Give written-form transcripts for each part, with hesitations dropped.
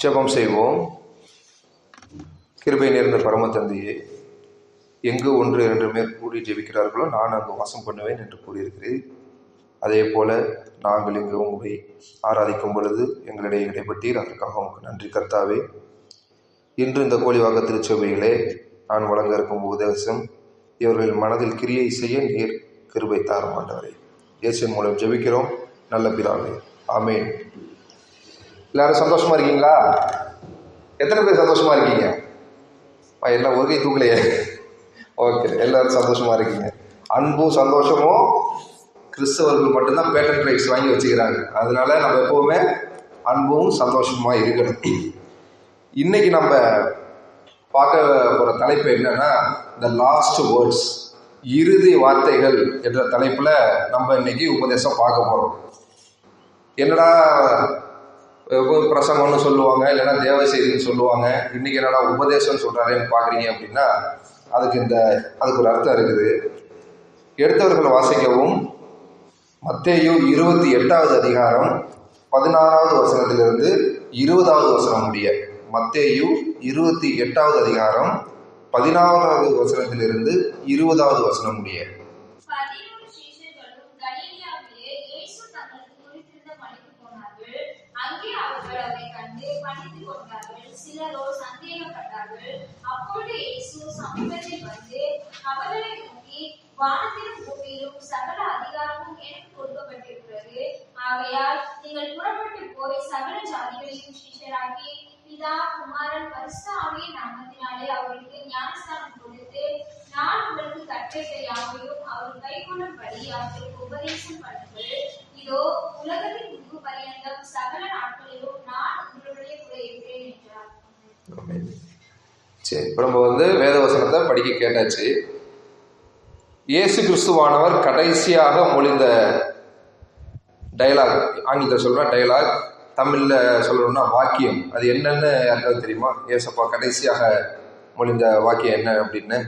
ஜெபம் செய்வோம். கிருபை நிறைந்த பரம தந்தையே, எங்கு ஒன்று இரண்டு பேர் கூடி ஜெபிக்கிறார்களோ நான் அங்கு வாசம் பண்ணுவேன் என்று கூறியிருக்கிறேன். அதே போல நாங்கள் இங்கு உங்களை ஆராதிக்கும் பொழுது எங்களிடையே இடைப்பட்டீர். அதற்காக உங்களுக்கு நன்றி கர்த்தாவே. இன்று இந்த கோழிவாக்க திருச்சபையிலே நான் வழங்க இருக்கும் உபதேசம் இவர்கள் மனதில் கிரியை செய்ய நீர் கிருபை தாரும் ஆண்டவரே. இயேசுவின் மூலம் ஜெபிக்கிறோம் நல்ல பிதாவே, ஆமென். எல்லாரும் சந்தோஷமா இருக்கீங்களா? எத்தனை பேர் சந்தோஷமா இருக்கீங்க? எல்லாம் ஒரு கை தூக்கலையே. ஓகே, எல்லாரும் சந்தோஷமா இருக்கீங்க. அன்பும் சந்தோஷமும் கிறிஸ்தவர்கள் மட்டும்தான் பேட்டன் ரைட்ஸ் வாங்கி வச்சுக்கிறாங்க. அதனால நம்ம எப்பவுமே அன்பும் சந்தோஷமா இருக்கணும். இன்னைக்கு நம்ம பார்க்க போற தலைப்பு என்னன்னா, த லாஸ்ட் வேர்ட்ஸ், இறுதி வார்த்தைகள் என்ற தலைப்புல நம்ம இன்னைக்கு உபதேசம் பார்க்க போறோம். என்னடா பிரசங்கம்னு சொல்லுவாங்க, இல்லைன்னா தேவ செய்தின்னு சொல்லுவாங்க, இன்னைக்கு என்னடா உபதேசம்னு சொல்றாருன்னு பாக்குறீங்க அப்படின்னா அதுக்கு ஒரு அர்த்தம் இருக்குது. எடுத்தவர்கள் வாசிக்கவும். மத்தேயு 28வது அதிகாரம் 16வது வசனத்திலிருந்து 20வது வசனம் முடிய. மத்தேயு 28வது அதிகாரம் 16வது வசனத்திலிருந்து 20வது வசனம் முடிய. சிலரோ சந்தேகப்பட்டார்கள். அப்பொழுது இயேசு சமீபத்தில் வந்து அவர்களை நோக்கி, வானத்திலும் பூமியிலும் சகல அதிகாரமும் எனக்கு கொடுக்கப்பட்டிருக்கிறது. ஆகையால் நீங்கள் புறப்பட்டு போய் சகல ஜாதிகளையும் சீஷராக்கி பிதா குமாரன் பரிசுத்த ஆவியின் நாமத்தினாலே அவர்களுக்கு ஞானஸ்நானம் கொடுத்து, நான் உங்களுக்கு கற்பித்த யாவையும் அவர் கைக்கொள்ளும்படி அவர்களுக்கு உபதேசம் பண்ணுங்கள். இதோ உலகத்தின் முடிவு பரியந்தம் சகல நாட்களிலும் நான் உங்களுடைய கூட இருக்கிறேன் என்றார். சரி, இப்போ நம்ம வேதவசனத்தை படிக்க கேட்டாச்சு. இயேசு கிறிஸ்துவானவர் கடைசியாக மொழிந்த டயலாக், ஆங்கிலத்தில் சொல்றேன் டயலாக், தமிழ்ல சொல்லணும்னா வாக்கியம். அது என்னன்னு யாருக்காவது தெரியுமா? ஏசப்பா கடைசியாக மொழிந்த வாக்கியம் என்ன அப்படின்னு?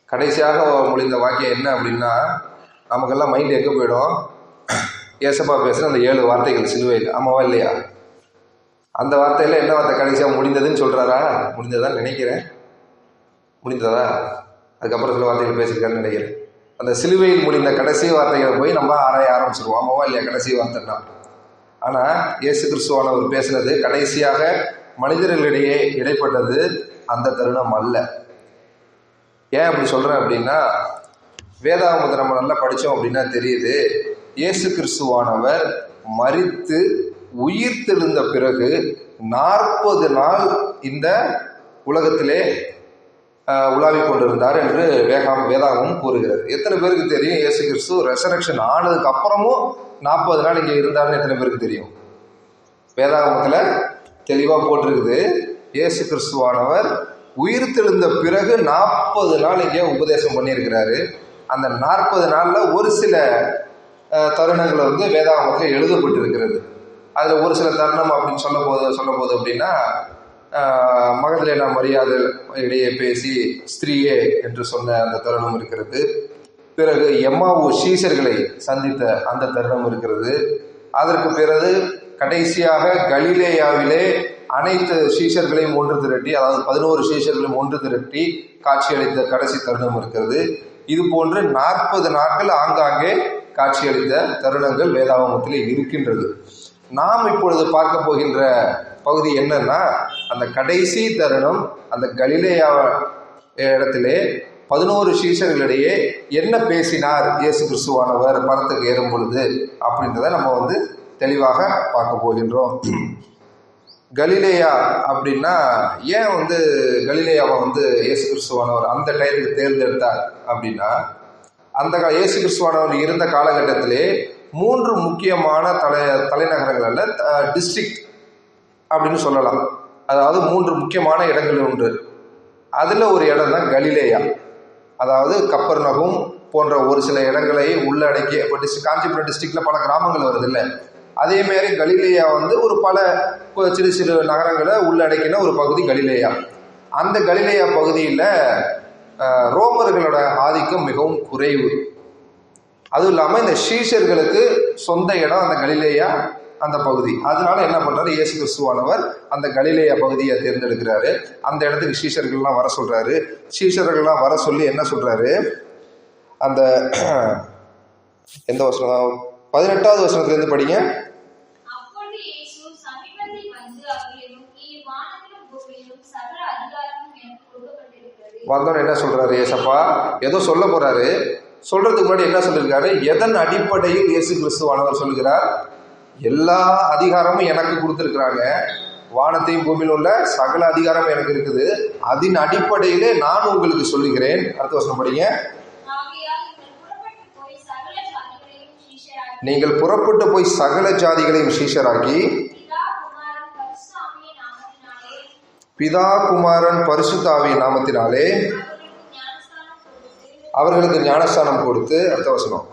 கடைசியாக மொழிந்த வாக்கியம் என்ன அப்படின்னா, நமக்கெல்லாம் மைண்ட் எங்கே போயிடும்? ஏசப்பா பேசுகிற அந்த 7 வார்த்தைகள் சிலுவையில், ஆமாவா இல்லையா? அந்த வார்த்தையில என்ன வார்த்தை கடைசியாக முடிந்ததுன்னு சொல்றாரா? முடிந்ததான்னு நினைக்கிறேன். முடிந்ததா? அதுக்கப்புறம் சில வார்த்தைகள் பேசியிருக்காருன்னு நினைக்கிறேன். அந்த சிலுவையில் முடிந்த கடைசி வார்த்தைகளை போய் நம்ம ஆராய ஆரம்பிச்சிருவோம், ஆமாவா இல்லையா? கடைசி வார்த்தைன்னா. ஆனால் இயேசு கிறிஸ்துவானவர் பேசுனது கடைசியாக மனிதர்களிடையே இடைப்பட்டது அந்த தருணம் அல்ல. ஏன் அப்படி சொல்றேன் அப்படின்னா, வேதாகமத்தை நம்ம நல்லா படித்தோம் அப்படின்னா தெரியுது, இயேசு கிறிஸ்துவானவர் மரித்து உயிர்த்தெழுந்த பிறகு 40 நாள் இந்த உலகத்திலே உலாவிக் கொண்டிருந்தார் என்று வேதாகமம் கூறுகிறது. எத்தனை பேருக்கு தெரியும் இயேசு கிறிஸ்து ரெசரக்ஷன் ஆனதுக்கு அப்புறமும் 40 நாள் இங்கே இருந்தாருன்னு எத்தனை பேருக்கு தெரியும்? வேதாகமத்துல தெளிவா போட்டிருக்குது, இயேசு கிறிஸ்துவானவர் உயிர்த்தெழுந்த பிறகு 40 நாள் இங்கே உபதேசம் பண்ணியிருக்கிறாரு. அந்த 40 நாள்ல ஒரு சில தருணங்களை வேதாகமத்தில் எழுதப்பட்டிருக்கிறது. அதுல ஒரு சில தருணம் அப்படின்னு சொல்ல போது அப்படின்னா, மகதலேனா மரியாதை இடையே பேசி ஸ்திரீயே என்று சொன்ன அந்த தருணம் இருக்கிறது. பிறகு எம்மாவு சீஷர்களை சந்தித்த அந்த தருணம் இருக்கிறது. அதற்கு பிறகு கடைசியாக கலிலேயாவிலே அனைத்து சீஷர்களையும் ஒன்று திரட்டி, அதாவது 11 சீஷர்களையும் ஒன்று திரட்டி காட்சியளித்த கடைசி தருணம் இருக்கிறது. இது போன்று 40 நாட்கள் ஆங்காங்கே காட்சியளித்த தருணங்கள் வேதாகமத்திலே இருக்கின்றது. நாம் இப்பொழுது பார்க்க போகின்ற பகுதி என்னன்னா, அந்த கடைசி தருணம், அந்த கலிலேயா இடத்திலே 11 சீஷர்களிடையே என்ன பேசினார் இயேசு கிறிஸ்துவானவர் பரத்துக்கு ஏறும் பொழுது அப்படின்றத நம்ம தெளிவாக பார்க்க போகின்றோம். கலிலேயா அப்படின்னா ஏன் கலிலேயாவை இயேசு கிறிஸ்துவானவர் அந்த டயத்துக்கு தேர்ந்தெடுத்தார் அப்படின்னா, அந்த இயேசு கிறிஸ்துவானவர் இருந்த காலகட்டத்திலே 3 முக்கியமான தலைநகரங்கள்ல டிஸ்ட்ரிக்ட் அப்படின்னு சொல்லலாம். அதாவது 3 முக்கியமான இடங்கள் உண்டு. அதுல ஒரு இடம் தான் கலிலேயா. அதாவது கப்பர்நகும் போன்ற ஒரு சில இடங்களை உள்ளடக்கிய, இப்போ காஞ்சிபுரம் டிஸ்ட்ரிக்ட்ல பல கிராமங்கள் வருது இல்லை, அதே மாதிரி கலிலேயா ஒரு பல சிறு சிறு நகரங்களை உள்ளடக்கின ஒரு பகுதி கலிலேயா. அந்த கலிலேயா பகுதியில் ரோமர்களோட ஆதிக்கம் மிகவும் குறைவு. அதுவும் இல்லாமல் இந்த சீஷர்களுக்கு சொந்த இடம் அந்த கலிலேயா அந்த பகுதி. அதனால என்ன பண்றாரு, இயேசு கிறிஸ்துவானவர் அந்த கலிலேயா பகுதியை தேர்ந்தெடுக்கிறாரு. அந்த இடத்துக்கு சீஷர்கள்லாம் வர சொல்றாரு. சீஷர்கள்லாம் வர சொல்லி என்ன சொல்றாரு, அந்த எந்த வசனம், 18வது வசனத்திலிருந்து படிங்க. வந்தோன்னு என்ன சொல்றாரு, ஏசப்பா ஏதோ சொல்ல போறாரு. சொல்றதுக்கு முன்னாடி என்ன சொல்லியிருக்காரு, எதன் அடிப்படையில் இயேசு கிறிஸ்துவானவர் சொல்லுகிறார், எல்லா அதிகாரமும் எனக்கு கொடுத்துருக்குறாங்க, வானத்தையும் பூமியில் உள்ள சகல அதிகாரம் எனக்கு இருக்குது, அதன் அடிப்படையிலே நான் உங்களுக்கு சொல்லுகிறேன். அடுத்த வசனம் படிங்க. நீங்கள் புறப்பட்டு போய் சகல ஜாதிகளையும் சீஷராக்கி பிதா குமாரன் பரிசுத்தாவி நாமத்தினாலே அவர்களுக்கு ஞானஸ்தானம் கொடுத்து. அடுத்த வசனம்,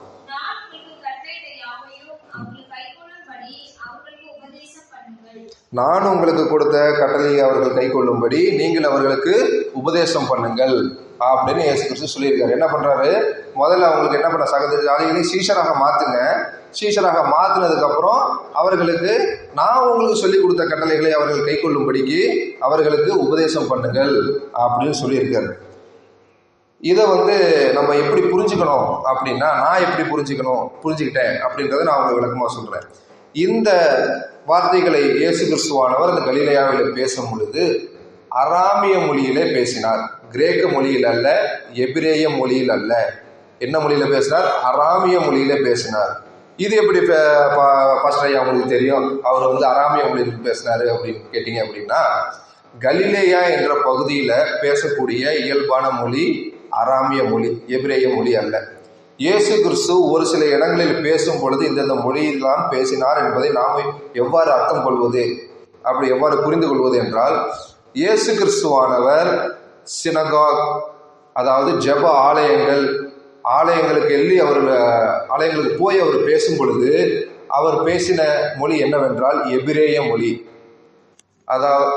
நான் உங்களுக்கு கொடுத்த கட்டளையை அவர்கள் கை கொள்ளும்படி நீங்கள் அவர்களுக்கு உபதேசம் பண்ணுங்கள் அப்படின்னு இயேசு கிறிஸ்து சொல்லியிருக்காரு. என்ன பண்றாரு, முதல்ல அவங்களுக்கு என்ன பண்ண, சகல ஜாதிகளையும் சீஷராக மாத்துங்க. சீஷராக மாத்தினதுக்கு அப்புறம் அவர்களுக்கு நான் உங்களுக்கு சொல்லி கொடுத்த கட்டளைகளை அவர்கள் கை கொள்ளும்படிக்கு அவர்களுக்கு உபதேசம் பண்ணுங்கள் அப்படின்னு சொல்லியிருக்காரு. இதை நம்ம எப்படி புரிஞ்சுக்கணும் அப்படின்னா, நான் எப்படி புரிஞ்சுக்கிட்டேன் அப்படின்றத நான் உங்களுக்கு விளக்கமா சொல்றேன். இந்த வார்த்தைகளை இயேசு கிறிஸ்துவானவர் அந்த கலிலேயாவில் பேசும் பொழுது அராமிய மொழியிலே பேசினார். கிரேக்க மொழியில் அல்ல, எபிரேய மொழியில் அல்ல. என்ன மொழியில பேசினார், அராமிய மொழியில பேசினார். இது எப்படி பாஸ்டர் ஐயா உங்களுக்கு தெரியும் அவர் அராமிய மொழியில் பேசினாரு அப்படின்னு கேட்டீங்க அப்படின்னா, கலிலேயா என்ற பகுதியில பேசக்கூடிய இயல்பான மொழி அராமிய மொழி, எபிரேய மொழி அல்ல. இயேசு கிறிஸ்து ஒரு சில இடங்களில் பேசும் பொழுது இந்தந்த மொழியில்தான் பேசினார் என்பதை நாம் எவ்வாறு அர்த்தம் கொள்வது, அப்படி எவ்வாறு புரிந்து கொள்வது என்றால், இயேசு கிறிஸ்துவானவர் சினகாக், அதாவது ஜெப ஆலயங்களுக்கு எள்ளி ஆலயங்களுக்கு போய் அவர் பேசும் பொழுது அவர் பேசின மொழி என்னவென்றால் எபிரேய மொழி. அதாவது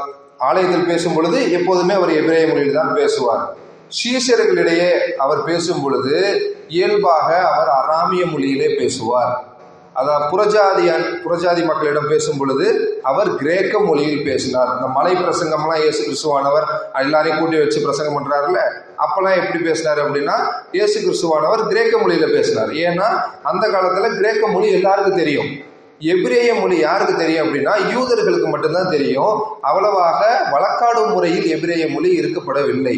ஆலயத்தில் பேசும் பொழுது எப்போதுமே அவர் எபிரேய மொழியில் தான் பேசுவார். சீஷர்களிடையே அவர் பேசும் பொழுது இயல்பாக அவர் அராமிய மொழியிலே பேசுவார். அதாவது புறஜாதி மக்களிடம் பேசும் பொழுது அவர் கிரேக்க மொழியில் பேசினார். இந்த மலை பிரசங்கம்லாம் இயேசு கிறிஸ்துவானவர் எல்லாரையும் கூட்டி வச்சு பிரசங்கம் பண்றாருல, அப்பெல்லாம் எப்படி பேசினார் அப்படின்னா, இயேசு கிறிஸ்துவானவர் கிரேக்க மொழியில பேசினார். ஏன்னா அந்த காலத்துல கிரேக்க மொழி எல்லாருக்கும் தெரியும். எபிரேய மொழி யாருக்கு தெரியும் அப்படின்னா யூதர்களுக்கு மட்டும்தான் தெரியும். அவ்வளவாக வழக்காடு முறையில் எபிரேய மொழி இருக்கப்படவில்லை.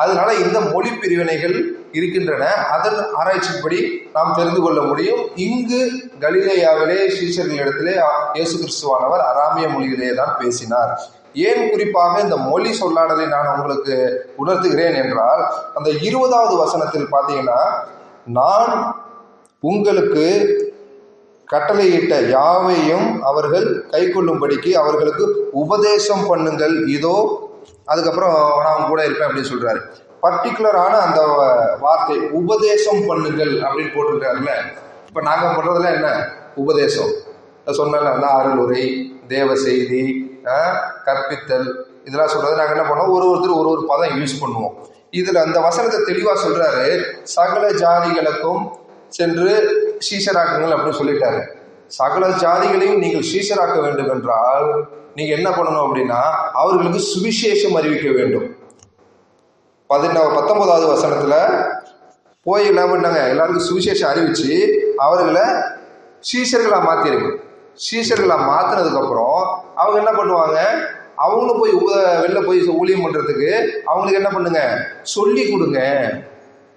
அதனால இந்த மொழி பிரிவினைகள் இருக்கின்றன. அதன் ஆராய்ச்சிப்படி நாம் தெரிந்து கொள்ள முடியும். இங்கு கலிலேயாவிலே சீஷர்களிடத்திலே இயேசு கிறிஸ்துவானவர் அராமிய மொழியிலே தான் பேசினார். ஏன் குறிப்பாக இந்த மொழி சொல்லாடலை நான் உங்களுக்கு உணர்த்துகிறேன் என்றால், அந்த 20வது வசனத்தில் பார்த்தீங்கன்னா, நான் உங்களுக்கு கட்டளையிட்ட யாவையும் அவர்கள் கை கொள்ளும்படிக்கு அவர்களுக்கு உபதேசம் பண்ணுங்கள், இதோ அதுக்கப்புறம் நான் கூட இருப்பேன் அப்படின்னு சொல்றாரு. பர்டிகுலரான அந்த வார்த்தை உபதேசம் பண்ணுங்கள் அப்படின்னு போட்டிருக்காருல்ல. இப்ப நாங்க பண்றதுல என்ன உபதேசம் சொன்னால அந்த அருளுரை, தேவ செய்தி, கற்பித்தல், இதெல்லாம் சொல்றது நாங்க என்ன பண்ணுவோம், ஒருத்தர் ஒரு பதம் யூஸ் பண்ணுவோம். இதுல அந்த வசனத்தை தெளிவா சொல்றாரு, சகல ஜாதிகளுக்கும் சென்று சீஷராக்குங்கள் அப்படின்னு சொல்லிட்டாரு. சகல ஜாதிகளையும் நீங்கள் சீஷராக்க வேண்டும் என்றால் நீங்க என்ன பண்ணணும் அப்படின்னா அவர்களுக்கு சுவிசேஷம் அறிவிக்க வேண்டும். 19வது வசனத்துல போய் என்ன பண்ணாங்க, எல்லாருக்கும் சுவிசேஷம் அறிவிச்சு அவர்களை சீஷர்களா மாத்திருக்கு. சீஷர்களா மாத்தினதுக்கு அப்புறம் அவங்க என்ன பண்ணுவாங்க, அவங்களும் போய் வெளில போய் ஊழியம் பண்றதுக்கு அவங்களுக்கு என்ன பண்ணுங்க, சொல்லி கொடுங்க.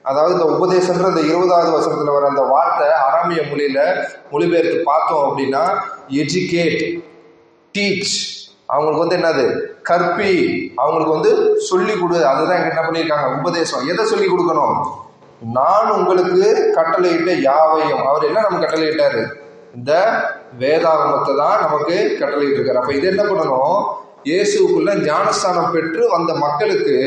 அதாவது இந்த உபதேசன்ற இந்த 20வது வசனத்துல வர அந்த வார்த்தை அராமிய மொழியில மொழிபெயர்த்து பார்த்தோம் அப்படின்னா எஜுகேட், டீச், அவங்களுக்கு என்னது, கற்பி, அவங்களுக்கு சொல்லி கொடு. அதுதான் என்ன பண்ணியிருக்காங்க, உபதேசம். எதை சொல்லி கொடுக்கணும், நான் உங்களுக்கு கட்டளையிட்ட யாவையும். அவர் என்ன நமக்கு கட்டளையிட்டாரு, இந்த வேதாகமத்தை தான் நமக்கு கட்டளையிட்டு இருக்காரு. அப்ப இது என்ன பண்ணணும், இயேசுக்குள்ள ஞானஸ்தானம் பெற்று வந்த மக்களுக்கு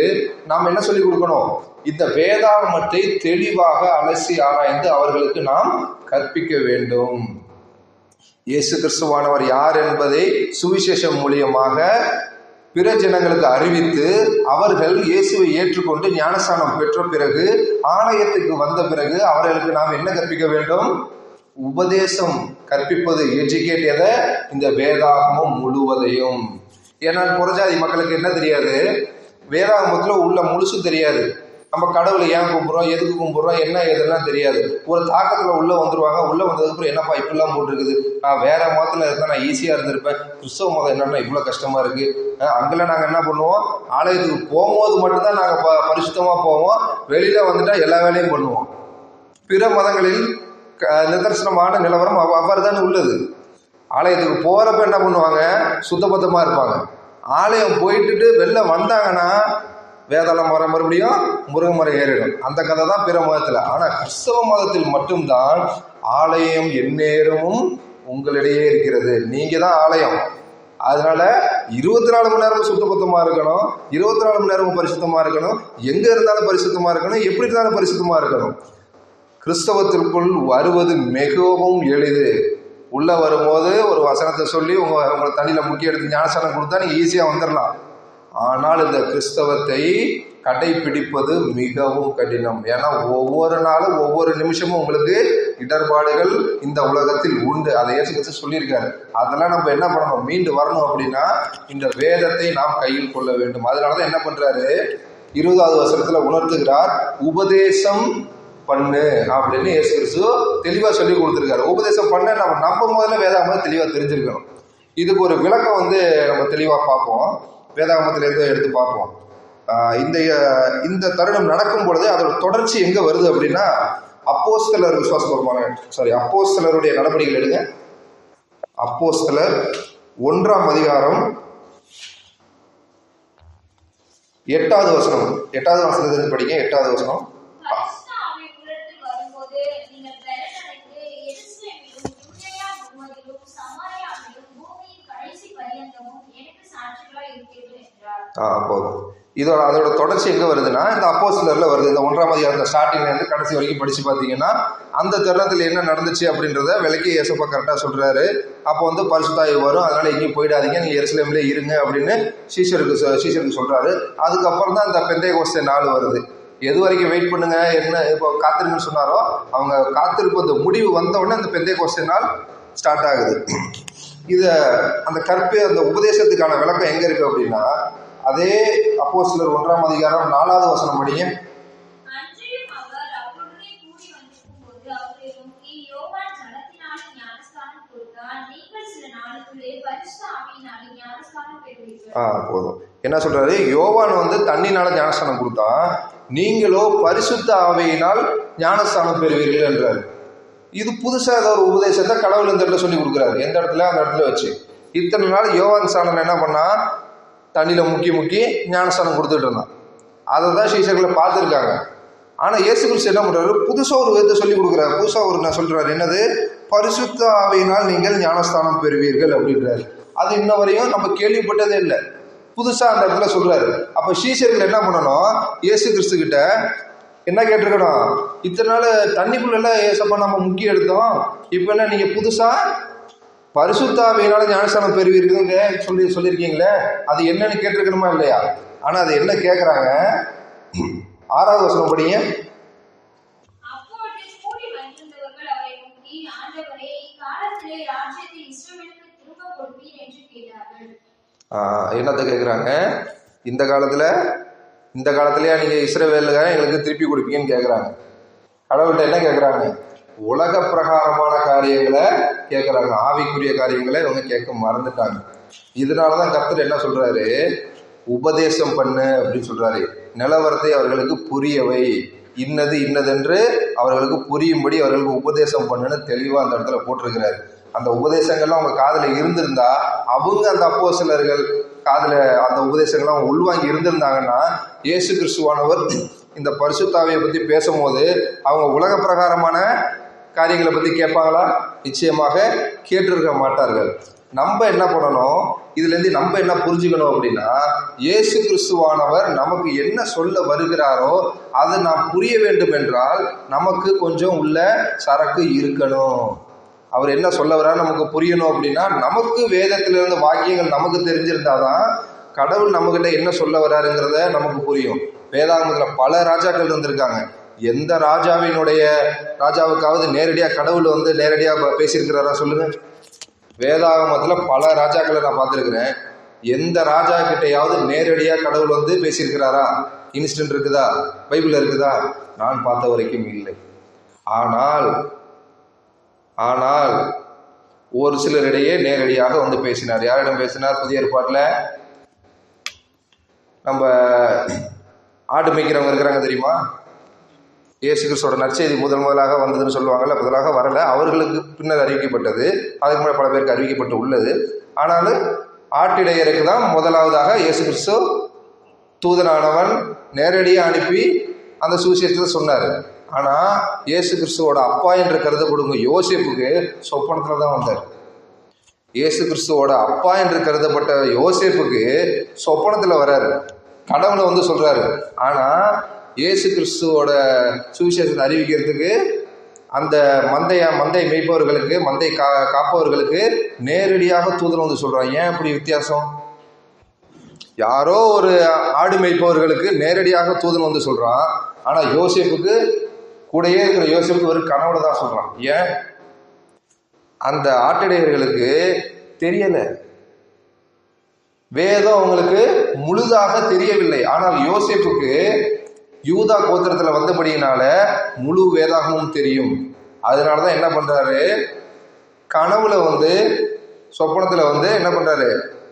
நாம் என்ன சொல்லி கொடுக்கணும், இந்த வேதாகமத்தை தெளிவாக அலசி ஆராய்ந்து அவர்களுக்கு நாம் கற்பிக்க வேண்டும். இயேசு கிறிஸ்துவானவர் யார் என்பதை சுவிசேஷம் மூலியமாக பிற ஜனங்களுக்கு அறிவித்து அவர்கள் இயேசுவை ஏற்றுக்கொண்டு ஞானஸ்தானம் பெற்ற பிறகு ஆலயத்துக்கு வந்த பிறகு அவர்களுக்கு நாம் என்ன கற்பிக்க வேண்டும், உபதேசம் கற்பிப்பது, எஜுகேட் எதை? இந்த வேதாகமம் முழுவதையும். ஏன்னா புறஜாதி மக்களுக்கு என்ன தெரியாது? வேதாகமத்தில் உள்ள முழுசு தெரியாது. நம்ம கடவுளை ஏன் கும்பிட்றோம், எதுக்கு கும்பிட்றோம், என்ன எதுலாம் தெரியாது. ஒரு தாக்கத்தில் உள்ளே வந்துடுவாங்க. உள்ளே வந்ததுக்கப்புறம் என்னப்பா இப்படிலாம் போட்டிருக்குது, நான் வேற மதத்தில் இருந்தால் நான் ஈஸியாக இருந்திருப்பேன், கிறிஸ்தவ மதம் என்னன்னா இவ்வளோ கஷ்டமாக இருக்குது. அங்கெல்லாம் நாங்கள் என்ன பண்ணுவோம், ஆலயத்துக்கு போகும்போது மட்டும்தான் நாங்கள் பரிசுத்தமாக போவோம், வெளியில் வந்துட்டால் எல்லா வேலையும் பண்ணுவோம். பிற மதங்களில் நிதர்சனமான நிலவரம் அவ்வாறு தானே உள்ளது. ஆலயத்துக்கு போகிறப்ப என்ன பண்ணுவாங்க, சுத்தபத்தமாக இருப்பாங்க. ஆலயம் போயிட்டு வெளில வந்தாங்கன்னா வேதாளம் மரம் மறுபடியும் முருகமரம் ஏறிடும். அந்த கதை தான் பிற மதத்தில். ஆனால் கிறிஸ்தவ மதத்தில் மட்டும்தான் ஆலயம் எந்நேரமும் உங்களிடையே இருக்கிறது, நீங்கள் தான் ஆலயம். அதனால 24 மணி நேரமும் சுத்தபத்தமாக இருக்கணும், 24 மணி நேரமும் பரிசுத்தமாக இருக்கணும், எங்கே இருந்தாலும் பரிசுத்தமாக இருக்கணும், எப்படி இருந்தாலும் பரிசுத்தமாக இருக்கணும். கிறிஸ்தவத்திற்குள் வருவது மிகவும் எளிது. உள்ளே வரும்போது ஒரு வசனத்தை சொல்லி உங்களை தண்ணியில் முக்கிய எடுத்து ஞானஸ்தானம் கொடுத்தா நீங்கள் ஈஸியாக வந்துடலாம். ஆனால் இந்த கிறிஸ்தவத்தை கடைபிடிப்பது மிகவும் கடினம். ஏன்னா ஒவ்வொரு நாளும் ஒவ்வொரு நிமிஷமும் உங்களுக்கு இடர்பாடுகள் இந்த உலகத்தில் உண்டு. அதை இயேசு கிறிஸ்து சொல்லியிருக்காரு. அதெல்லாம் நம்ம என்ன பண்ணணும், மீண்டு வரணும் அப்படின்னா இந்த வேதத்தை நாம் கையில் கொள்ள வேண்டும். அதனாலதான் என்ன பண்றாரு, 20வது வசனத்துல உணர்த்துகிறார், உபதேசம் பண்ணு அப்படின்னு இயேசு கிறிஸ்து தெளிவா சொல்லி கொடுத்துருக்காரு. உபதேசம் பண்ண நம்ம முதல்ல வேதாகமத்தை தெளிவா தெரிஞ்சிருக்கணும். இதுக்கு ஒரு விளக்கம் நம்ம தெளிவா பார்ப்போம். வேதாகமத்திலேருந்து எடுத்து பார்ப்போம். இந்த தருணம் நடக்கும் பொழுது அதோட தொடர்ச்சி எங்க வருது அப்படின்னா, அப்போஸ்தலர் அப்போஸ்தலருடைய நடவடிக்கைகள் எடுங்க. அப்போஸ்தலர் 1ஆம் அதிகாரம் 8வது வசனம். 8வது வசனத்திலிருந்து படிங்க. 8வது வசனம். போதும். அதோட தொடர்ச்சி எங்க வருதுன்னா இந்த அப்போஸ்தலர்ல வருது. இந்த 1ஆம் அதிகாரத்துல ஸ்டார்டிங்ல இருந்து கடைசி வரைக்கும் படிச்சு பார்த்தீங்கன்னா அந்த தருணத்துல என்ன நடந்துச்சு அப்படின்றத விளக்கி இயேசுப்பா கரெக்டா சொல்றாரு. அப்போ பரிசுத்தாவி வரும், அதனால எங்கேயும் போயிடாதீங்க, நீங்க எருசலேம்ல இருங்க அப்படின்னு சீஷருக்கு சொல்றாரு. அதுக்கப்புறம் தான் இந்த பெந்தேகோஸ்தே நாள் வருது. எது வரைக்கும் வெயிட் பண்ணுங்க, என்ன இப்போ காத்திருங்கன்னு சொன்னாரோ அவங்க காத்திருப்பு அந்த முடிவு வந்த உடனே அந்த பெந்தேகோஸ்தே நாள் ஸ்டார்ட் ஆகுது. அந்த அந்த உபதேசத்துக்கான விளக்கம் எங்க இருக்கு அப்படின்னா, அதே அப்போஸ்தலர் 1ஆம் அதிகாரம் 4வது வசனம் படிங்க. போதும். என்ன சொல்றாரு, யோவான் தண்ணினால ஞானஸ்தானம் கொடுத்தான், நீங்களோ பரிசுத்த ஆவியினால் ஞானஸ்தானம் பெறுவீர்கள் என்றாரு. இது புதுசா ஏதோ ஒரு உபதேசத்தை கடவுள் இந்த இடத்துல சொல்லி கொடுக்குறாரு. எந்த இடத்துல, அந்த இடத்துல வச்சு. இத்தனை நாள் யோவான் ஸ்நானன் என்ன பண்ணா, தண்ணியில முக்கி ஞானஸ்தானம் கொடுத்துட்டு இருந்தான். அதை தான் சீஷர்களை பார்த்துருக்காங்க. ஆனா இயேசு கிறிஸ்து என்ன பண்றாரு, புதுசா ஒரு விதத்தை சொல்லி கொடுக்குறாரு. புதுசா நான் சொல்றாரு, என்னது, பரிசுத்த ஆவியினால் நீங்கள் ஞானஸ்தானம் பெறுவீர்கள் அப்படின்றாரு. அது இன்ன வரையும் நம்ம கேள்விப்பட்டதே இல்லை. புதுசா அந்த இடத்துல சொல்றாரு. அப்ப சீஷர்கள் என்ன பண்ணணும், இயேசு கிறிஸ்து கிட்ட என்ன கேட்டிருக்கணும், இத்தனை நாள் தண்ணிக்குள்ள ஏசப்பா நம்ம முக்கிய எடுத்தோம், இப்ப என்ன நீங்க புதுசா பரிசுத்த ஆவியினால ஞானஸ்தானம் பெறுவீர்கள் சொல்லியிருக்கீங்களே, அது என்னன்னு கேட்டிருக்கணுமா இல்லையா? ஆனா அது என்ன கேட்கறாங்க, 6வது வசனம் படிங்க. என்னத்தை கேட்குறாங்க, இந்த காலத்துலயா நீங்க இஸ்ரவேலுக்காக எங்களுக்கு திருப்பி கொடுப்பீங்கன்னு கேட்குறாங்க. கடவுள்கிட்ட என்ன கேட்குறாங்க, உலக பிரகாரமான காரியங்களை கேட்குறாங்க, ஆவிக்குரிய காரியங்களை இவங்க கேட்க மறந்துட்டாங்க. இதனாலதான் கர்த்தர் என்ன சொல்றாரு, உபதேசம் பண்ணு அப்படின்னு சொல்றாரு. நிலவரத்தை அவர்களுக்கு புரியவை, இன்னதென்று அவர்களுக்கு புரியும்படி அவர்களுக்கு உபதேசம் பண்ணுன்னு தெளிவா அந்த இடத்துல போட்டிருக்கிறாரு. அந்த உபதேசங்கள்லாம் அவங்க காதுல இருந்திருந்தா, அவங்க அந்த அப்போஸ்தலர்கள் காதுல அந்த உபதேசங்கள்லாம் உள்வாங்கி இருந்திருந்தாங்கன்னா, இயேசு கிறிஸ்துவானவர் இந்த பரிசுத்தாவியை பத்தி பேசும்போது அவங்க உலக பிரகாரமான காரியங்களை பத்தி கேட்பாங்களா? நிச்சயமாக கேட்டிருக்க மாட்டார்கள். நம்ம என்ன பண்ணணும், இதுல இருந்து நம்ம என்ன புரிஞ்சுக்கணும் அப்படின்னா, இயேசு கிறிஸ்துவானவர் நமக்கு என்ன சொல்ல வருகிறாரோ அதை நாம் புரிய வேண்டும் என்றால் நமக்கு கொஞ்சம் உள்ள சரக்கு இருக்கணும். அவர் என்ன சொல்ல வர்றாரு நமக்கு புரியணும் அப்படின்னா, நமக்கு வேதத்திலிருந்து வாக்கியங்கள் நமக்கு தெரிஞ்சிருந்தாதான் கடவுள் நம்மகிட்ட என்ன சொல்ல வர்றாருங்கிறத நமக்கு புரியும். வேதாகமத்துல பல ராஜாக்கள் இருந்திருக்காங்க. எந்த ராஜாவுக்காவது நேரடியாக கடவுள் வந்து நேரடியாக பேசியிருக்கிறாரா சொல்லுங்க? வேதாகமத்தில் பல ராஜாக்களை நான் பார்த்துருக்கிறேன். எந்த ராஜா கிட்டையாவது நேரடியாக கடவுள் வந்து பேசியிருக்கிறாரா? இன்ஸ்டன்ட் இருக்குதா? பைபிள் இருக்குதா? நான் பார்த்த வரைக்கும் இல்லை. ஆனால் ஒரு சிலரிடையே நேரடியாக வந்து பேசினார். யாரிடம் பேசினார்? புதிய ஏற்பாட்டில் நம்ம ஆடு மேய்க்கிறவங்க இருக்கிறாங்க தெரியுமா? இயேசு கிறிஸ்துவோட நற்செய்தி முதலாக வந்ததுன்னு சொல்லுவாங்கல்ல, முதலாக வரல, அவர்களுக்கு பின்னர் அறிவிக்கப்பட்டது. அதுக்கு முன்னாடி பல பேருக்கு அறிவிக்கப்பட்டு உள்ளது. ஆனாலும் ஆட்டிடையருக்கு தான் முதலாவதாக இயேசு கிறிஸ்து தூதனானவன் நேரடியாக அனுப்பி அந்த சுவிசேஷத்தை சொன்னார். ஆனால் இயேசு கிறிஸ்துவோட அப்பா என்று கருதப்படுங்க யோசேப்புக்கு சொப்பனத்தில் தான் வந்தார். இயேசு கிறிஸ்துவோட அப்பா என்று கருதப்பட்ட யோசேப்புக்கு சொப்பனத்தில் வர்றாரு, கடவுளை வந்து சொல்றாரு. ஆனால் இயேசு கிறிஸ்துவோட சுவிசேஷத்தை அறிவிக்கிறதுக்கு அந்த மந்தை மேய்ப்பவர்களுக்கு, மந்தை காப்பவர்களுக்கு நேரடியாக தூதன் வந்து சொல்றான். ஏன் இப்படி வித்தியாசம்? யாரோ ஒரு ஆடு மேய்ப்பவர்களுக்கு நேரடியாக தூதன் வந்து சொல்றான். ஆனா யோசேப்புக்கு, கூடயே இருக்கிற யோசேப்புக்கு ஒரு கனவுல தான் சொல்றான். ஏன்? அந்த ஆட்டிடையர்களுக்கு தெரியல, வேதம் அவங்களுக்கு முழுதாக தெரியவில்லை. ஆனால் யோசேப்புக்கு யூதா கோத்திரத்துல வந்தபடியினால முழு வேதாகமும் தெரியும். அதனாலதான் என்ன பண்றாரு, கனவுல வந்து சொப்பனத்துல வந்து என்ன பண்றாரு,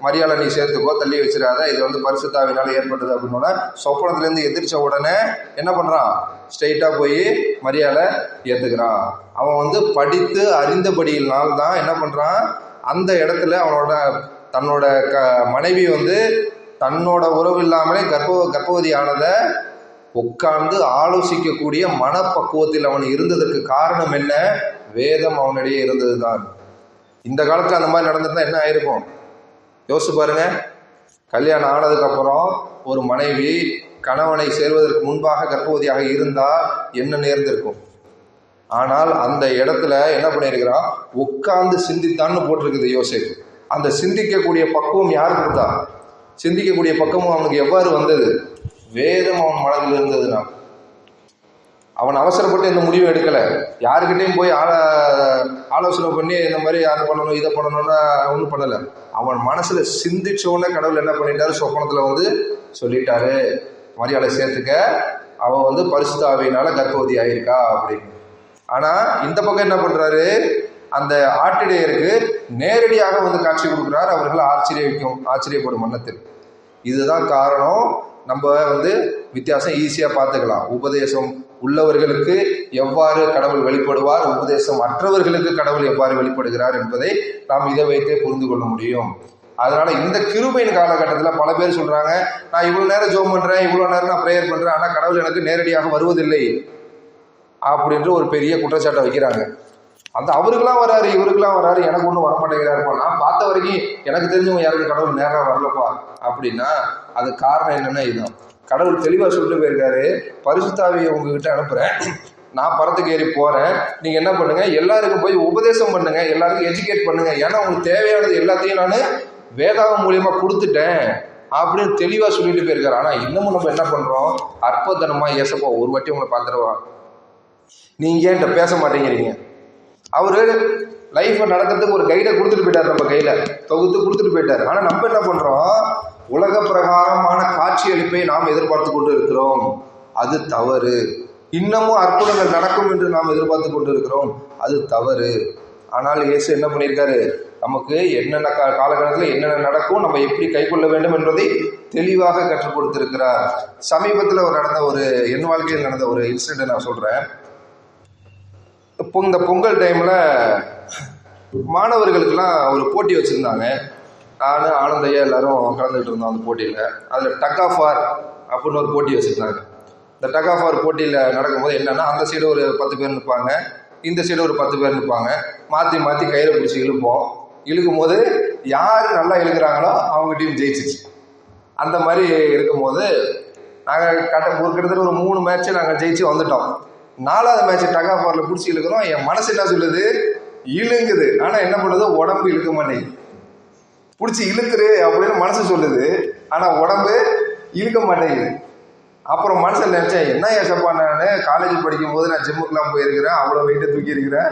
மரியாதை நீ சேர்த்துக்கோ, தள்ளி வச்சிடாத, இது வந்து பரிசுத்தாவினால ஏற்பட்டது அப்படின்னா சொப்பனத்துல இருந்து எதிர்ச்ச உடனே என்ன பண்றான், ஸ்ட்ரெயிட்டா போய் மரியாதை ஏத்துக்கிறான். அவன் வந்து படித்து அறிந்தபடியினால் தான் என்ன பண்றான், அந்த இடத்துல தன்னோட மனைவி வந்து தன்னோட உறவு இல்லாமலே கர்ப்பவதி ஆனதை உட்கார்ந்து ஆலோசிக்கக்கூடிய மனப்பக்குவத்தில் அவன் இருந்ததற்கு காரணம் என்ன? வேதம் அவனிடையே இருந்ததுதான். இந்த காலத்துல அந்த மாதிரி நடந்திருந்தா என்ன ஆயிருக்கும் யோசிச்சு பாருங்க. கல்யாணம் ஆனதுக்கு அப்புறம் ஒரு மனைவி கணவனை சேர்வதற்கு முன்பாக கர்ப்பவதியாக இருந்தால் என்ன நேர்ந்திருக்கும்? ஆனால் அந்த இடத்துல என்ன பண்ணியிருக்கிறான், உட்கார்ந்து சிந்தித்தான்னு போட்டிருக்குது யோசேப்பு. அந்த சிந்திக்கக்கூடிய பக்குவம் யாருக்கு கொடுத்தா? சிந்திக்கக்கூடிய பக்குவம் அவனுக்கு எவ்வாறு வந்தது? வேதம் அவன் மனதில் இருந்ததுனா. அவன் அவசரப்பட்டு எந்த முடிவும் எடுக்கலை, யாருக்கிட்டையும் போய் ஆலோசனை பண்ணி இந்த மாதிரி அதை பண்ணணும் இதை பண்ணணும்னா ஒன்றும் பண்ணலை. அவன் மனசுல சிந்திச்சோன்னே கடவுள் என்ன பண்ணிட்டாரு, சொப்பனத்துல வந்து சொல்லிட்டாரு, மரியாதை சேர்த்துக்க, அவன் வந்து பரிசுத்த ஆவியினால கர்ப்பவதி ஆயிருக்கா அப்படின்னு. ஆனா இந்த பக்கம் என்ன பண்றாரு, அந்த ஆட்டிடையருக்கு நேரடியாக வந்து காட்சி கொடுக்குறாரு. அவர்கள் ஆச்சரியப்படும் வண்ணத்தில். இதுதான் காரணம். நம்ம வந்து வித்தியாசம் ஈஸியாக பார்த்துக்கலாம். உபதேசம் உள்ளவர்களுக்கு எவ்வாறு கடவுள் வெளிப்படுவார், உபதேசம் அற்றவர்களுக்கு கடவுள் எவ்வாறு வெளிப்படுகிறார் என்பதை நாம் இதை வைத்தே புரிந்து கொள்ள முடியும். அதனால இந்த கிருபையின் காலகட்டத்தில் பல பேர் சொல்றாங்க, நான் இவ்வளவு நேரம் ஜெபம் பண்றேன், இவ்வளவு நேரம் நான் ப்ரேயர் பண்றேன், ஆனால் கடவுள் எனக்கு நேரடியாக வருவதில்லை அப்படின்ற ஒரு பெரிய குற்றச்சாட்டை வைக்கிறாங்க. அந்த அவருக்கெல்லாம் வராரு, இவருக்கெல்லாம் வராரு, எனக்கு ஒன்றும் வரமாட்டேங்கிறாருப்பா, நான் பார்த்த வரைக்கும் எனக்கு தெரிஞ்சவங்க யாருக்கும் கடவுள் நேராக வரலப்பா அப்படின்னா அது காரணம் என்னன்னா இதுதான். கடவுள் தெளிவாக சொல்லிட்டு போயிருக்காரு, பரிசுத்தாவியை உங்ககிட்ட அனுப்புறேன், நான் பரத்துக்கு ஏறி போறேன், நீங்க என்ன பண்ணுங்க, எல்லாருக்கும் போய் உபதேசம் பண்ணுங்க, எல்லாருக்கும் எஜுகேட் பண்ணுங்க, ஏன்னா உங்களுக்கு தேவையானது எல்லாத்தையும் நான் வேதாகம் மூலியமா கொடுத்துட்டேன் அப்படின்னு தெளிவா சொல்லிட்டு போயிருக்காரு. ஆனா இன்னமும் நம்ம என்ன பண்றோம், அற்புதனமா ஏசப்பா ஒரு வாட்டி உங்களை பார்த்துருவா, நீங்க என்கிட்ட பேச மாட்டேங்கிறீங்க. அவரு லைஃப்பை நடக்கிறதுக்கு ஒரு கைடை கொடுத்துட்டு போயிட்டார், நம்ம கையில தொகுத்து கொடுத்துட்டு போயிட்டார். ஆனா நம்ம என்ன பண்றோம், உலக பிரகாரமான காட்சி அளிப்பை நாம் எதிர்பார்த்து கொண்டு இருக்கிறோம். அது தவறு. இன்னமும் அற்புதங்கள் நடக்கும் என்று நாம் எதிர்பார்த்து கொண்டு இருக்கிறோம், அது தவறு. ஆனால் இயேசு என்ன பண்ணியிருக்காரு, நமக்கு என்னென்ன காலகட்டத்தில் என்னென்ன நடக்கும், நம்ம எப்படி கை கொள்ள வேண்டும் என்பதை தெளிவாக கற்றுக் கொடுத்திருக்கிறார். சமீபத்தில் என் வாழ்க்கையில் நடந்த ஒரு இன்சிடென்ட் நான் சொல்றேன். இந்த பொங்கல் டைம்ல மாணவர்களுக்கெல்லாம் ஒரு போட்டி வச்சிருந்தாங்க. நான் ஆனந்தையா எல்லாரும் கலந்துகிட்டு இருந்தோம் அந்த போட்டியில். அதில் டக் ஆஃப் வார் அப்படின்னு ஒரு போட்டி வச்சுருந்தாங்க. இந்த டக் ஆஃப் வார் போட்டியில் நடக்கும்போது என்னென்னா, அந்த சைடு ஒரு 10 பேர் நிற்பாங்க, இந்த சைடு ஒரு 10 பேர் நிற்பாங்க, மாற்றி மாற்றி கையில் பிடிச்சி இழுப்போம். இழுக்கும் போது யார் நல்லா இழுக்கிறாங்களோ அவங்க டீம் ஜெயிச்சிச்சு. அந்த மாதிரி இருக்கும்போது நாங்கள் கிட்டத்தட்ட ஒரு 3 மேட்ச்சு நாங்கள் ஜெயிச்சு வந்துட்டோம். 4வது மேட்ச் டக் ஆஃப் வாரில் பிடிச்சி இழுக்கிறோம். என் மனசு என்ன சொல்லுது, இழுங்குது. ஆனால் என்ன பண்ணுறது, உடம்பு இழுக்க மாட்டேங்குது. பிடிச்சி இழுத்துரு அப்படின்னு மனசு சொல்லுது, ஆனால் உடம்பு இழுக்க மாட்டேங்குது. அப்புறம் மனுஷன் நினச்சேன், என்ன ஏசப்பா நான் காலேஜ் படிக்கும் போது நான் ஜிம்முக்கெலாம் போயிருக்கிறேன், அவ்வளோ வெயிட்டை தூக்கி இருக்கிறேன்.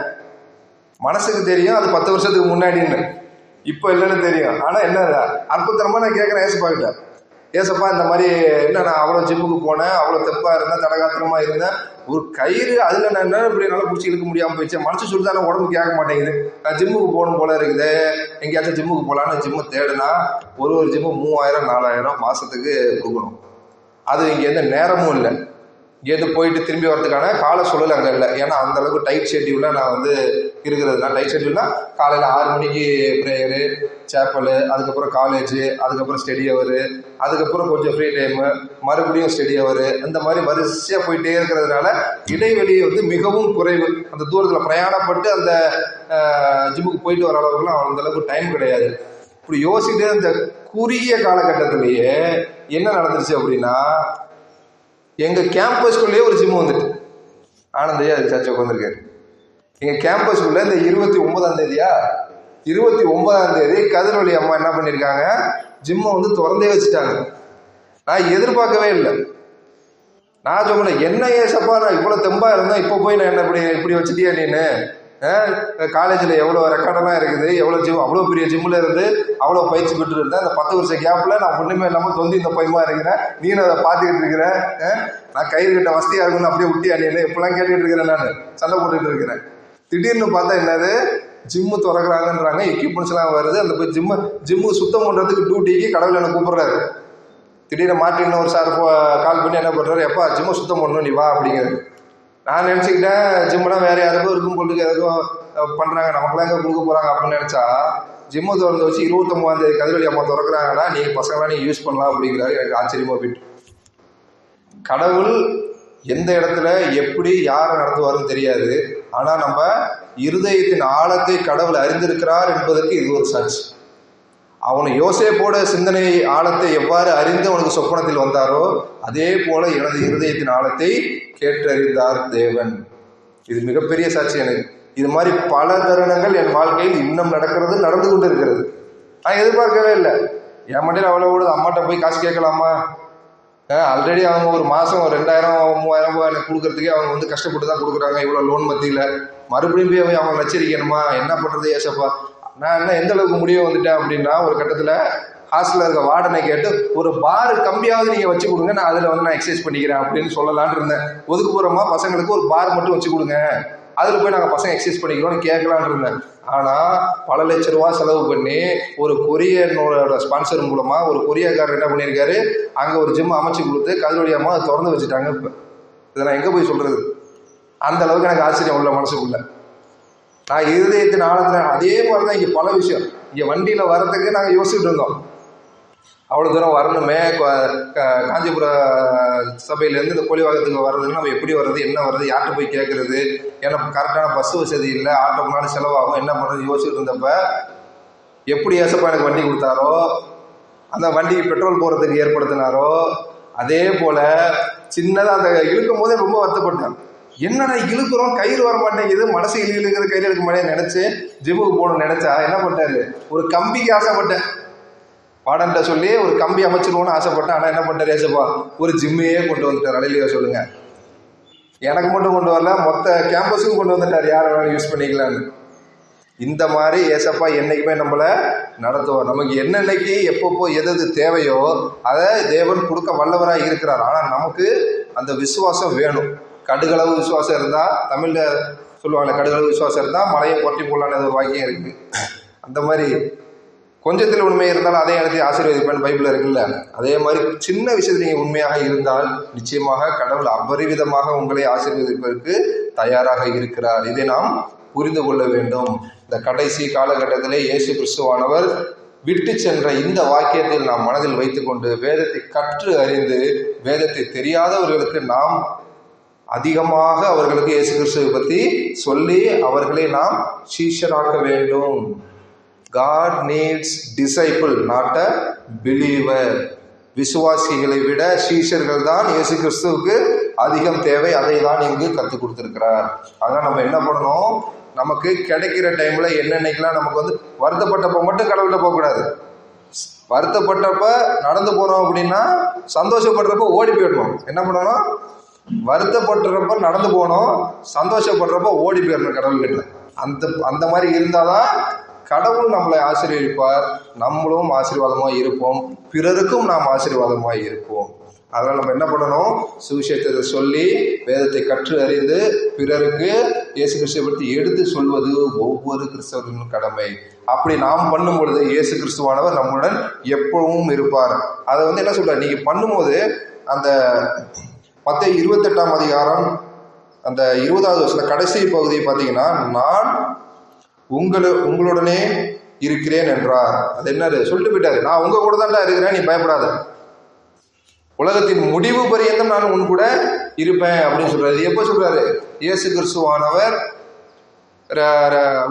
மனசுக்கு தெரியும் அது 10 வருஷத்துக்கு முன்னாடின்னு, இப்போ இல்லைன்னு தெரியும். ஆனால் என்ன அற்புதமாக நான் கேட்குறேன் ஏசப்பா கிட்ட, ஏசப்பா இந்த மாதிரி என்ன நான் அவ்வளோ ஜிம்முக்கு போனேன், அவ்வளோ தெப்பாக இருந்தேன், தடகாத்திரமாக இருந்தேன், ஒரு கயிறு அதில் நான் என்ன இப்படி நல்லா பிடிச்சி இழுக்க முடியாமல் போயிடுச்சு, மனசு சொல்லிட்டு உடம்பு கேட்க மாட்டேங்குது, நான் ஜிம்முக்கு போகணும் போல இருக்குது, எங்கேயாச்சும் ஜிம்முக்கு போகலான்னு ஜிம்மு தேடுனா ஒரு ஜிம்மு 3000 4000 மாதத்துக்கு கொடுக்கணும். அது இங்கேருந்து நேரமும் இல்லை, இங்கேருந்து போயிட்டு திரும்பி வரதுக்கான கால சூழல் அங்கே இல்லை. ஏன்னா அந்தளவுக்கு டைட் ஷெட்யூலாக நான் வந்து இருக்கிறதுனா, டைட் ஷெட்யூல்னால் காலையில் 6 மணிக்கு ப்ரேயரு, சேப்பலு, அதுக்கப்புறம் காலேஜு, அதுக்கப்புறம் ஸ்டடி ஹவரு, அதுக்கப்புறம் கொஞ்சம் ஃப்ரீ டைமு, மறுபடியும் ஸ்டடி ஹவரு, அந்த மாதிரி வரிசையாக போயிட்டே இருக்கிறதுனால இடைவெளி வந்து மிகவும் குறைவு. அந்த தூரத்தில் பிரயாணப்பட்டு அந்த ஜிம்முக்கு போயிட்டு வர அளவுக்குலாம் அந்தளவுக்கு டைம் கிடையாது. இப்படி யோசிக்கிட்டே இந்த குறுகிய காலகட்டத்திலேயே என்ன நடந்துருச்சு அப்படின்னா, எங்கள் கேம்பஸ்குள்ளேயே ஒரு ஜிம்மு வந்துட்டு, ஆனந்தையா அது சர்ச்சை உட்காந்துருக்காரு. எங்கள் கேம்பஸ்குள்ளே இந்த 29ஆம் தேதியா 29ஆம் தேதி கதிரொலி அம்மா என்ன பண்ணியிருக்காங்க, ஜிம்மை வந்து திறந்தே வச்சுட்டாங்க. நான் எதிர்பார்க்கவே இல்லை. நான் சொன்னேன், என்ன ஏசப்பா நான் இவ்வளோ தெம்பாக இருந்தேன், இப்போ போய் நான் என்ன இப்படி வச்சுட்டியா நீனு, காலேஜில் எவ்வளோ ரெக்கார்டெல்லாம் இருக்குது, எவ்வளோ ஜிம், அவ்வளோ பெரிய ஜிம்மில் இருந்து அவ்வளோ பயிற்சி பெற்று இருந்தேன், அந்த 10 வருஷ கேப்பில் நான் ஒன்றுமே இல்லாமல் தொந்தி இந்த பையமாக இருக்கிறேன், நீனும் அதை பார்த்துக்கிட்டு இருக்கிறேன், நான் கயிறு கிட்ட வசதியாக இருக்குன்னு அப்படியே விட்டியா நீனு, இப்பெல்லாம் கேட்டுக்கிட்டு இருக்கிறேன், நான் சண்டை போட்டுக்கிட்டு இருக்கிறேன். திடீர்னு பார்த்தா என்னது, ஜிம்மு திறக்கிறாங்கன்றாங்க, எக்யூப்மெண்ட்ஸ்லாம் வருது, அந்த போய் ஜிம்மு சுத்தம் பண்ணுறதுக்கு டியூட்டிக்கு கடவுள் என்ன கூப்பிட்றாரு. திடீர்னு மாட்டின்னு ஒரு சார் கால் பண்ணி என்ன பண்ணுறாரு, எப்பா ஜிம்மை சுத்தம் பண்ணணும் நீ வா அப்படிங்கிறது. நான் நினச்சிக்கிட்டேன் ஜிம்மெலாம் வேறு யாருக்கும் இருக்கும் பொழுது எதுக்கும் பண்ணுறாங்க, நமக்குலாம் எங்கே கொடுக்க போகிறாங்க அப்படின்னு நினச்சா, ஜிம்மை திறந்து வச்சு 29ஆம் தேதி கதிரொலி அம்மா திறக்கிறாங்கன்னா நீங்கள் பசங்களாம் நீங்கள் யூஸ் பண்ணலாம் அப்படிங்கிறாரு. எனக்கு ஆச்சரியமாக போயிட்டு, கடவுள் எந்த இடத்துல எப்படி யாரை நடத்துவாருன்னு தெரியாது, ஆனால் நம்ம இருதயத்தின் ஆழத்தை கடவுள் அறிந்திருக்கிறார் என்பதற்கு இது ஒரு சாட்சி. அவனை யோசேப்போட சிந்தனை ஆழத்தை எவ்வாறு அறிந்து அவனுக்கு சொப்பனத்தில் வந்தாரோ அதே போல எனது இருதயத்தின் ஆழத்தை கேட்டறிந்தார் தேவன். இது மிகப்பெரிய சாட்சி எனக்கு. இது மாதிரி பல தருணங்கள் என் வாழ்க்கையில் இன்னும் நடந்து கொண்டு இருக்கிறது. நான் எதிர்பார்க்கவே இல்லை. என் மண்டியில் அவ்வளோ ஓடுது, அம்மாட்ட போய் காசு கேட்கலாமா, ஆல்ரெடி அவங்க ஒரு மாதம் 2000 3000 ரூபாய் எனக்கு கொடுக்கறதுக்கே அவங்க வந்து கஷ்டப்பட்டு தான் கொடுக்குறாங்க, இவ்வளோ லோன் மத்தியில் மறுபடியும் போய் அவங்க நச்சரிக்கணுமா, என்ன பண்ணுறது ஏசப்பா. நான் என்ன எந்த அளவுக்கு முடிவு வந்துட்டேன் அப்படின்னா, ஒரு கட்டத்தில் ஹாஸ்டலில் இருக்க வார்டனை கேட்டு ஒரு பார் கம்பியாவது நீங்கள் வச்சு கொடுங்க, நான் அதில் வந்து நான் எக்ஸசைஸ் பண்ணிக்கிறேன் அப்படின்னு சொல்லலான்னு இருந்தேன். ஒதுக்குப்புறமாக பசங்களுக்கு ஒரு பார் மட்டும் வச்சு கொடுங்க, அதில் போய் நாங்கள் பசங்க எக்ஸசைஸ் பண்ணிக்கிறோம்னு கேட்கலான்னு இருந்தேன். ஆனால் பல லட்ச ரூபா செலவு பண்ணி ஒரு கொரியனோட ஸ்பான்சர் மூலமாக ஒரு கொரியக்காரர் என்ன பண்ணியிருக்காரு, அங்கே ஒரு ஜிம் அமைச்சு கொடுத்து கதிரொலியமாக அதை திறந்து வச்சுட்டாங்க. இப்போ இதை நான் எங்கே போய் சொல்கிறது, அந்த அளவுக்கு எனக்கு ஆச்சரியம் உள்ள மனசுக்குள்ள. நான் இருதயத்தின் ஆழத்தில் அதே மாதிரி தான் இங்கே பல விஷயம். இங்கே வண்டியில் வரத்துக்கு நாங்கள் யோசிச்சுட்டு இருந்தோம், அவ்வளோ தூரம் வரணுமே, காஞ்சிபுர சபையிலேருந்து இந்த கோழிவாகத்துக்கு வர்றதுன்னு நம்ம எப்படி வர்றது, என்ன வர்றது, யார்கிட்ட போய் கேட்குறது, ஏன்னா கரெக்டான பஸ் வசதி இல்லை, ஆட்டோ முன்னாடி செலவாகும், என்ன பண்ணுறது யோசிச்சுட்டு இருந்தப்ப எப்படி ஏசப்பா எனக்கு வண்டி கொடுத்தாரோ, அந்த வண்டிக்கு பெட்ரோல் போகிறதுக்கு ஏற்படுத்தினாரோ அதே போல் சின்னதாக அந்த இழுக்கும் போதே ரொம்ப வருத்தப்பட்டேன். என்னடா இழுக்கிறோம், கயிறு வர மாட்டேங்குது, மனசு இழுக்கிற கயிறு எடுக்க மாட்டேங்குது நினச்சி ஜிம்முக்கு போகணும்னு நினச்சா என்ன பண்ணிட்டாரு, ஒரு கம்பிக்கு ஆசைப்பட்டேன். பாடன்ட்ட சொல்லி ஒரு கம்பி அமைச்சிருவோன்னு ஆசைப்பட்டேன். ஆனால் என்ன பண்ணிட்டார் ஏசப்பா, ஒரு ஜிம்மையே கொண்டு வந்துட்டார். அலையிலையா சொல்லுங்க, எனக்கு மட்டும் கொண்டு வரல, மொத்த கேம்பஸுக்கும் கொண்டு வந்துட்டார், யாரை வேணாலும் யூஸ் பண்ணிக்கலான்னு. இந்த மாதிரி ஏசப்பா என்றைக்குமே நம்மளை நடத்துவார். நமக்கு என்னென்னைக்கு எப்பப்போ எது தேவையோ அதை தேவன் கொடுக்க வல்லவராக இருக்கிறார். ஆனால் நமக்கு அந்த விசுவாசம் வேணும். கடுகளவு விசுவாசம் இருந்தால், தமிழில் சொல்லுவாங்க கடுகளவு விசுவாசம் இருந்தால் மலையை கொட்டி போடலான்னு ஒரு வாக்கியம் இருக்குது. அந்த மாதிரி கொஞ்சத்தில் உண்மை இருந்தாலும் அதே இடத்தை ஆசீர்வதிப்பேன் பைபிள் இருக்குல்ல, அதே மாதிரி சின்ன விஷயத்தில் நீங்கள் உண்மையாக இருந்தால் நிச்சயமாக கடவுள் அபரிவிதமாக உங்களை ஆசீர்வதிப்பதற்கு தயாராக இருக்கிறார். இதை நாம் புரிந்து கொள்ள வேண்டும். இந்த கடைசி காலகட்டத்திலே இயேசு கிறிஸ்துவானவர் விட்டு சென்ற இந்த வாக்கியத்தில் நாம் மனதில் வைத்துக்கொண்டு வேதத்தை கற்று அறிந்து வேதத்தை தெரியாதவர்களுக்கு நாம் அதிகமாக அவர்களுக்கு இயேசு கிறிஸ்துவை பற்றி சொல்லி அவர்களை நாம் சீஷராக்க வேண்டும். God needs disciple, not a believer. விசுவாசிகளை விட சீஷர்கள் தான் இயேசு கிறிஸ்துவுக்கு அதிகம் தேவை. அதை தான் இங்கு கற்றுக் கொடுத்துருக்கிறார். அதான் நம்ம என்ன பண்ணணும், நமக்கு கிடைக்கிற டைமில் என்னென்னைக்கெல்லாம் நமக்கு வந்து வருத்தப்பட்டப்போ மட்டும் கடவுள்கிட்ட போகக்கூடாது. வருத்தப்பட்டப்ப நடந்து போனோம் அப்படின்னா சந்தோஷப்படுறப்ப ஓடி போயிடணும். என்ன பண்ணணும்? வருத்தப்படுறப்ப நடந்து போகணும், சந்தோஷப்படுறப்ப ஓடி போயிடணும் கடவுள்கிட்ட. அந்த மாதிரி இருந்தாதான் கடவுள் நம்மளை ஆசீர்வதிப்பார், நம்மளும் ஆசீர்வாதமாக இருப்போம், பிறருக்கும் நாம் ஆசீர்வாதமாக இருப்போம். அதனால் நம்ம என்ன பண்ணணும்? சுவிசேஷத்தை சொல்லி வேதத்தை கற்று அறிந்து பிறருக்கு இயேசு கிறிஸ்துவை பற்றி எடுத்து சொல்வது ஒவ்வொரு கிறிஸ்தவர்களின் கடமை. அப்படி நாம் பண்ணும் பொழுது இயேசு கிறிஸ்துவானவர் நம்முடன் எப்பவும் இருப்பார். அதை என்ன சொல்றார்? நீங்கள் பண்ணும்போது அந்த மத்தேயு 28ஆம் அதிகாரம் அந்த 20வது வசனம் கடைசி பகுதியை பார்த்தீங்கன்னா, நான் உங்களுடனே இருக்கிறேன் என்றார். அது என்னது சொல்லிட்டு போயிட்டாரு, நான் உங்க கூட தான்டா இருக்கிறேன், நீ பயப்படாத, உலகத்தின் முடிவு பரியந்தம் நான் உன் கூட இருப்பேன் அப்படின்னு சொல்றாரு. எப்போ சொல்றாரு? இயேசு கிறிஸ்துவானவர்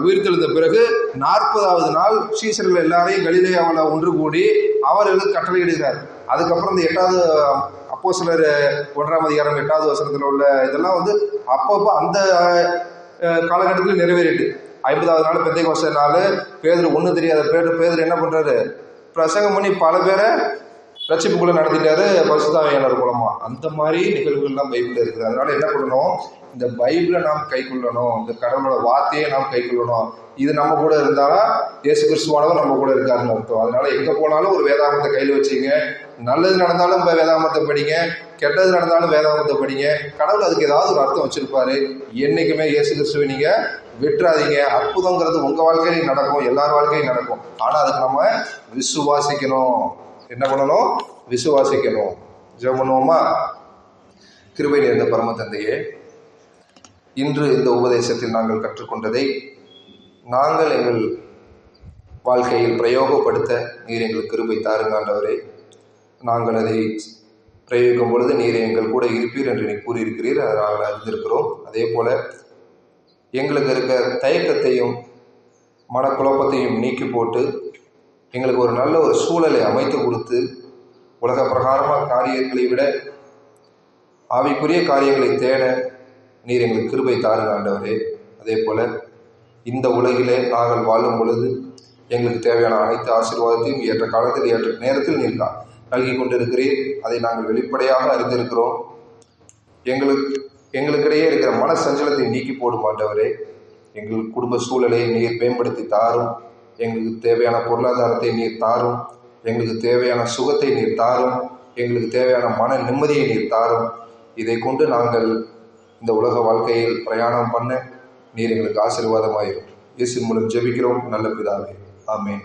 உயிர்த்தெழுந்த பிறகு 40வது நாள் சீசர்கள் எல்லாரையும் கலிலேயாவில் ஒன்று கூடி அவர்களுக்கு கட்டளையிடுகிறார். அதுக்கப்புறம் இந்த 8வது அப்போஸ்தலர் 1ஆம் அதிகாரம் 8வது வசனத்தில் உள்ள இதெல்லாம் அப்பப்போ அந்த காலகட்டத்தில் நிறைவேறிட்டு 50வது நாள் பெந்தைக்கோஸ்தே நாள் பேதுரு ஒன்றும் தெரியாத பேதுரு என்ன பண்றாரு? பிரசங்கம் பண்ணி பல பேரை ரட்சிப்புக்குள்ள நடத்திட்டாரு பரிசுத்த ஆவியானவர் மூலமா. அந்த மாதிரி நிகழ்வுகள்லாம் பைபிள்ல இருக்குது. அதனால என்ன பண்ணணும்? இந்த பைபிளை நாம் கை கொள்ளணும், இந்த கடவுளோட வார்த்தையை நாம் கை கொள்ளணும். இது நம்ம கூட இருந்தாலும் இயேசு கிறிஸ்துவானவர் நம்ம கூட இருக்காருன்னு அர்த்தம். அதனால எங்க போனாலும் ஒரு வேதாகமத்தை கையில் வச்சுங்க. நல்லது நடந்தாலும் வேதாகமத்தை படிங்க, கெட்டது நடந்தாலும் வேதாகமத்தை படிங்க. கடவுள் அதுக்கு ஏதாவது ஒரு அர்த்தம் வச்சிருப்பாரு. என்னைக்குமே இயேசு கிறிஸ்துவை நீங்க விட்டுறாதீங்க. அற்புதங்கிறது உங்க வாழ்க்கையிலும் நடக்கும், எல்லார் வாழ்க்கையும் நடக்கும். ஆனா அதுக்கு நம்ம விசுவாசிக்கணும். என்ன பண்ணணும்? விசுவாசிக்கணும். ஜெபம் பண்ணுவோமா? கிருபை நிறைந்த பரம தந்தையே, இன்று இந்த உபதேசத்தில் நாங்கள் கற்றுக்கொண்டதை நாங்கள் எங்கள் வாழ்க்கையில் பிரயோகப்படுத்த நீர் எங்களுக்கு கிருபை தாருங்க ஆண்டவரே. நாங்கள் அதை பிரயோகிக்கும் பொழுது நீர் எங்கள் கூட இருப்பீர் என்று நீ கூறியிருக்கிறீர், அதை நாங்கள் அறிந்திருக்கிறோம். அதே போல எங்களுக்கு இருக்க தயக்கத்தையும் மனக்குழப்பத்தையும் நீக்கி போட்டு எங்களுக்கு ஒரு நல்ல ஒரு சூழலை அமைத்து கொடுத்து உலக பிரகாரமான காரியங்களை விட ஆவிக்குரிய காரியங்களை தேட நீர் எங்களுக்கு கிருபை தாருங்க ஆண்டவரே. அதே போல இந்த உலகிலே நாங்கள் வாழும் பொழுது எங்களுக்கு தேவையான அனைத்து ஆசீர்வாதத்தையும் ஏற்ற காலத்தில் ஏற்ற நேரத்தில் நீர் நல்கி கொண்டிருக்கிறீர். அதை நாங்கள் வெளிப்படையாக அறிந்திருக்கிறோம். எங்களுக்கிடையே இருக்கிற மன சஞ்சலத்தை நீக்கி போடும் ஆண்டவரே. எங்கள் குடும்ப சூழலை நீர் மேம்படுத்தி தாரும். எங்களுக்கு தேவையான பொருளாதாரத்தை நீர் தாரும். எங்களுக்கு தேவையான சுகத்தை நீர் தாரும். எங்களுக்கு தேவையான மன நிம்மதியை நீர் தாரும். இதை கொண்டு நாங்கள் இந்த உலக வாழ்க்கையில் பிரயாணம் பண்ண நீர் எங்களுக்கு ஆசீர்வாதமாயிரும். இயேசு மூலம் ஜெபிக்கிறோம் நல்ல பிதாவே. ஆமென்.